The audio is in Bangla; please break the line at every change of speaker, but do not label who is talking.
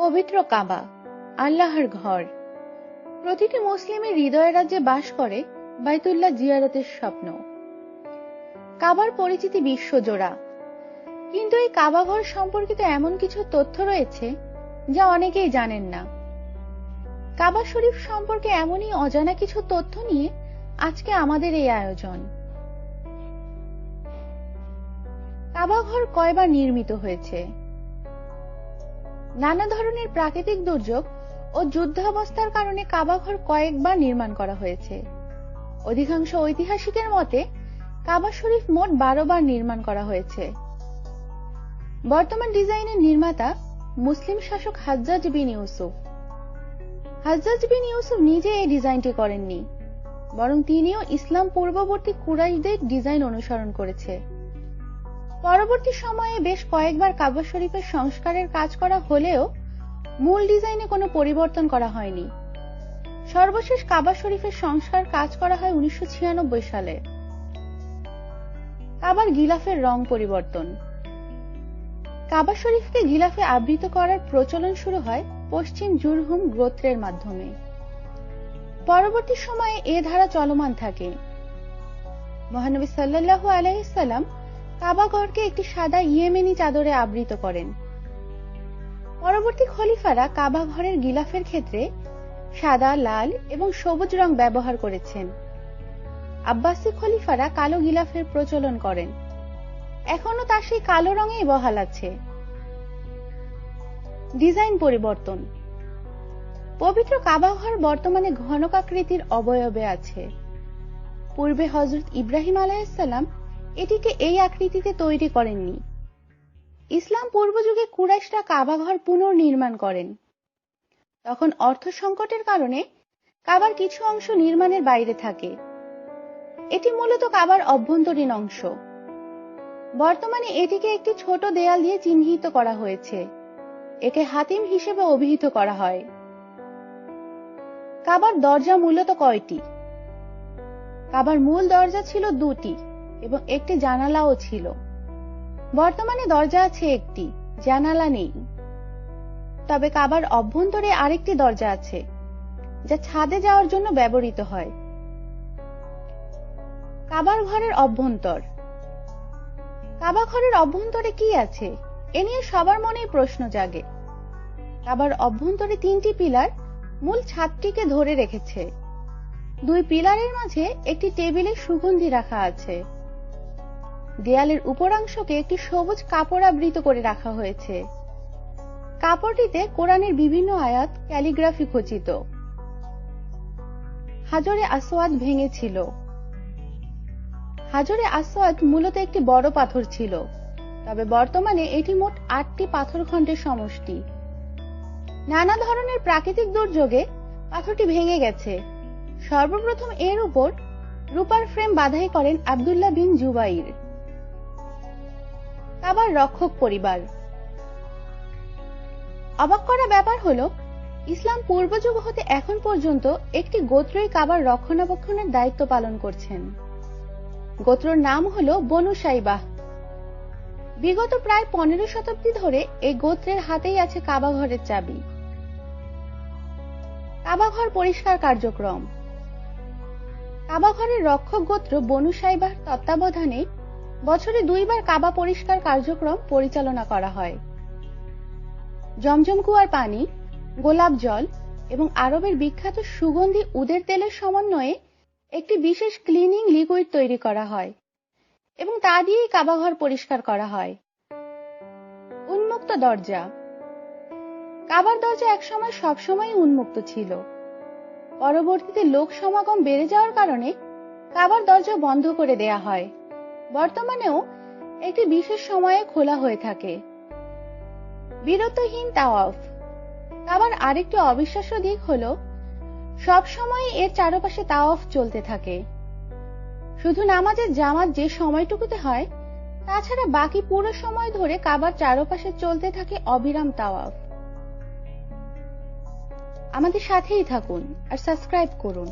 পবিত্র কাবা, আল্লাহর ঘর। প্রতিটি মুসলিমের হৃদয় রাজ্যে বাস করে বাইতুল্লাহ জিয়ারতের স্বপ্ন। কাবার পরিচিতি বিশ্বজোড়া, কিন্তু এই কাবা ঘর সম্পর্কিত এমন কিছু তথ্য রয়েছে যা অনেকেই জানেন না। কাবা শরীফ সম্পর্কে এমনই অজানা কিছু তথ্য নিয়ে আজকে আমাদের এই আয়োজন। কাবা ঘর কয়বার নির্মিত হয়েছে? নানা ধরনের প্রাকৃতিক দুর্যোগ ও যুদ্ধাবস্থার কারণে কাবা ঘর কয়েকবার নির্মাণ করা হয়েছে। অধিকাংশ ঐতিহাসিকের মতে কাবা শরীফ মোট 12 বার নির্মাণ করা হয়েছে। বর্তমান ডিজাইনের নির্মাতা মুসলিম শাসক হাজ্জাজ বিন ইউসুফ। হাজ্জাজ বিন ইউসুফ নিজে এই ডিজাইনটি করেননি, বরং তিনিও ইসলাম পূর্ববর্তী কুরাইশদের ডিজাইন অনুসরণ করেছে। পরবর্তী সময়ে বেশ কয়েকবার কাবা শরীফের সংস্কারের কাজ করা হলেও মূল ডিজাইনে কোনো পরিবর্তন করা হয়নি। সর্বশেষ কাবা শরীফের সংস্কার কাজ করা হয় 1996 সালে। কাবার গিলাফের রং পরিবর্তন। কাবা শরীফকে গিলাফে আবৃত করার প্রচলন শুরু হয় পশ্চিম জুরহুম গোত্রের মাধ্যমে। পরবর্তী সময়ে এ ধারা চলমান থাকে। মহানবী সাল্লাল্লাহু আলাইহি সাল্লাম কাবা ঘরকে একটি সাদা ইয়েমেনি চাদরে আবৃত করেন। পরবর্তী খলিফারা কাবা ঘরের গিলাফের ক্ষেত্রে সাদা, লাল এবং সবুজ রং ব্যবহার করেছেন। আব্বাসী খলিফারা কালো গিলাফের প্রচলন করেন। এখনো তা সেই কালো রঙেই বহাল আছে। ডিজাইন পরিবর্তন। পবিত্র কাবা ঘর বর্তমানে ঘনকাকৃতির অবয়বে আছে। পূর্বে হযরত ইব্রাহিম আলাইহিস সালাম এটিকে এই আকৃতিতে তৈরি করেননি। ইসলাম পূর্বযুগে কুরাইশরা কাবা ঘর পুনর্নির্মাণ করেন। তখন অর্থ সংকটের কারণে কাবার কিছু অংশ নির্মাণের বাইরে থাকে। এটি মূলত কাবার অভ্যন্তরীণ অংশ। বর্তমানে এটিকে একটি ছোট দেয়াল দিয়ে চিহ্নিত করা হয়েছে। একে হাতিম হিসেবে অভিহিত করা হয়। কাবার দরজা মূলত কয়টি? কাবার মূল দরজা ছিল 2টি এবং একটি জানালাও ছিল। বর্তমানে দরজা আছে একটি, জানালা নেই। তবে কাবার অভ্যন্তরে আরেকটি দরজা আছে, যা ছাদে যাওয়ার জন্য ব্যবহৃত হয়। কাবার ঘরের অভ্যন্তর। কাবা ঘরের অভ্যন্তরে কি আছে এ নিয়ে সবার মনেই প্রশ্ন জাগে। কাবার অভ্যন্তরে 3টি পিলার মূল ছাদটিকে ধরে রেখেছে। 2 পিলারের মাঝে একটি টেবিলে সুগন্ধি রাখা আছে। দেয়ালের উপরাংশকে একটি সবুজ কাপড় আবৃত করে রাখা হয়েছে। কাপড়টিতে কোরআনের বিভিন্ন আয়াত ক্যালিগ্রাফি খচিত। হাজরে আসওয়াদ ভেঙেছিল। হাজরে আসওয়াদ মূলত একটি বড় পাথর ছিল, তবে বর্তমানে এটি মোট 8টি পাথরখণ্ডের সমষ্টি। নানা ধরনের প্রাকৃতিক দুর্যোগে পাথরটি ভেঙে গেছে। সর্বপ্রথম এর উপর রূপার ফ্রেম বাধাই করেন আব্দুল্লাহ বিন জুবাইর। কাবার রক্ষক পরিবার। অবাক করা ব্যাপার হলো, ইসলাম পূর্বযুগ হতে এখন পর্যন্ত একটি গোত্রই কাবার রক্ষণাবেক্ষণের দায়িত্ব পালন করছেন। গোত্রর নাম হলো বনু সাইবাহ। বিগত প্রায় 15 শতাব্দী ধরে এই গোত্রের হাতেই আছে কাবা ঘরের চাবি। কাবা ঘর পরিষ্কার কার্যক্রম। কাবা ঘরের রক্ষক গোত্র বনু সাইবাহ তত্ত্বাবধানে বছরে 2 বার কাবা পরিষ্কার কার্যক্রম পরিচালনা করা হয়। জমজম কুয়ার পানি, গোলাপ জল এবং আরবের বিখ্যাত সুগন্ধি উদের তেলের সমন্বয়ে একটি বিশেষ ক্লিনিং লিকুইড তৈরি করা হয় এবং তা দিয়েই কাবা ঘর পরিষ্কার করা হয়। উন্মুক্ত দরজা। কাবার দরজা একসময় সবসময় উন্মুক্ত ছিল। পরবর্তীতে লোক সমাগম বেড়ে যাওয়ার কারণে কাবার দরজা বন্ধ করে দেয়া হয়। বর্তমানেও একটি বিশেষ সময়ে খোলা হয়ে থাকে। বিরতহীন তাওয়াফ। কাবার আরেকটি অবিশ্বাস্য দিক হলো, সব সময় এর চারপাশে তাওয়াফ চলতে থাকে। শুধু নামাজের জামাত যে সময়টুকুতে হয়, তাছাড়া বাকি পুরো সময় ধরে কাবার চারপাশে চলতে থাকে অবিরাম তাওয়াফ। আমাদের সাথেই থাকুন আর সাবস্ক্রাইব করুন।